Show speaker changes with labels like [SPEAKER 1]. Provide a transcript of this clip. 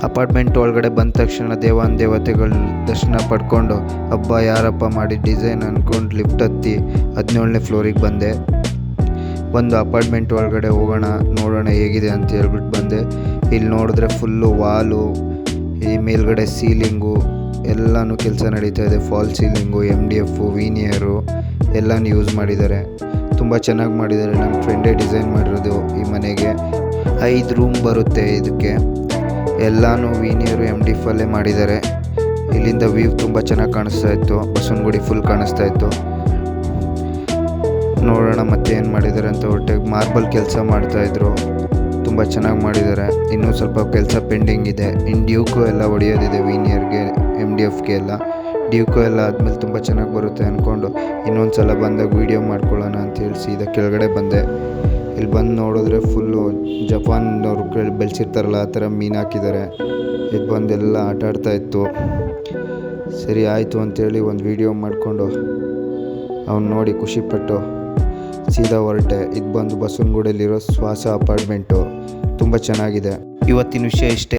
[SPEAKER 1] Apartment ಒಳಗಡೆ ಬಂದ ತಕ್ಷಣ ದೇವತೆಗಳ ದರ್ಶನ ಪಡ್ಕೊಂಡು ಹಬ್ಬ ಯಾರಪ್ಪ ಮಾಡಿ ಡಿಸೈನ್ ಅಂದ್ಕೊಂಡು ಲಿಫ್ಟ್ ಹತ್ತಿ 17ನೇ ಫ್ಲೋರಿಗೆ ಬಂದೆ. ಒಂದು ಅಪಾರ್ಟ್ಮೆಂಟ್ ಒಳಗಡೆ ಹೋಗೋಣ ನೋಡೋಣ ಹೇಗಿದೆ ಅಂತ ಹೇಳ್ಬಿಟ್ಟು ಬಂದೆ. ಇಲ್ಲಿ ನೋಡಿದ್ರೆ ಫುಲ್ಲು ವಾಲು, ಈ ಮೇಲ್ಗಡೆ ಸೀಲಿಂಗು ಎಲ್ಲನೂ ಕೆಲಸ ನಡೀತಾ ಇದೆ. ಫಾಲ್ ಸೀಲಿಂಗು, MDF, ವೀನಿಯರು ಎಲ್ಲನೂ ಯೂಸ್ ಮಾಡಿದ್ದಾರೆ. ತುಂಬ ಚೆನ್ನಾಗಿ ಮಾಡಿದ್ದಾರೆ. ನಮ್ಮ ಫ್ರೆಂಡೇ ಡಿಸೈನ್ ಮಾಡಿರೋದು. ಈ ಮನೆಗೆ 5 ರೂಮ್ ಬರುತ್ತೆ. ಇದಕ್ಕೆ ಎಲ್ಲನೂ ವೀನಿಯರು MDF ಅಲ್ಲೇ ಮಾಡಿದ್ದಾರೆ. ಇಲ್ಲಿಂದ ವ್ಯೂ ತುಂಬ ಚೆನ್ನಾಗಿ ಕಾಣಿಸ್ತಾ ಇತ್ತು. ಬಸವನಗುಡಿ ಫುಲ್ ಕಾಣಿಸ್ತಾ ಇತ್ತು. ನೋಡೋಣ ಮತ್ತೆ ಏನು ಮಾಡಿದ್ದಾರೆ ಅಂತ. ಹೊಟ್ಟೆಗೆ ಮಾರ್ಬಲ್ ಕೆಲಸ ಮಾಡ್ತಾಯಿದ್ರು. ತುಂಬ ಚೆನ್ನಾಗಿ ಮಾಡಿದ್ದಾರೆ. ಇನ್ನೂ ಸ್ವಲ್ಪ ಕೆಲಸ ಪೆಂಡಿಂಗ್ ಇದೆ. ಇನ್ನು ಡ್ಯೂಕು ಎಲ್ಲ ಹೊಡೆಯೋದಿದೆ. ವೀನಿಯರ್ಗೆ, MDFಗೆ ಎಲ್ಲ. ಡ್ಯೂಕು ಎಲ್ಲ ಆದಮೇಲೆ ತುಂಬ ಚೆನ್ನಾಗಿ ಬರುತ್ತೆ ಅಂದ್ಕೊಂಡು ಇನ್ನೊಂದು ಸಲ ಬಂದಾಗ ವೀಡಿಯೋ ಮಾಡ್ಕೊಳ್ಳೋಣ ಅಂತೇಳಿ ಸೀದಾ ಕೆಳಗಡೆ ಬಂದೆ. ಇಲ್ಲಿ ಬಂದು ನೋಡಿದ್ರೆ ಫುಲ್ಲು ಜಪಾನ್ನವ್ರು ಬೆಳೆಸಿರ್ತಾರಲ್ಲ ಆ ಥರ ಮೀನು ಹಾಕಿದ್ದಾರೆ. ಇದು ಬಂದೆಲ್ಲ ಆಟ ಆಡ್ತಾಯಿತ್ತು. ಸರಿ ಆಯಿತು ಅಂಥೇಳಿ ಒಂದು ವೀಡಿಯೋ ಮಾಡಿಕೊಂಡು ಅವ್ನು ನೋಡಿ ಖುಷಿಪಟ್ಟು ಸೀದಾ ಹೊರಟೆ. ಇದು ಬಂದು ಬಸವನಗುಡಿಯಲ್ಲಿರೋ ಶ್ವಾಸ ಅಪಾರ್ಟ್ಮೆಂಟು. ತುಂಬ ಚೆನ್ನಾಗಿದೆ. ಇವತ್ತಿನ ವಿಷಯ ಇಷ್ಟೇ.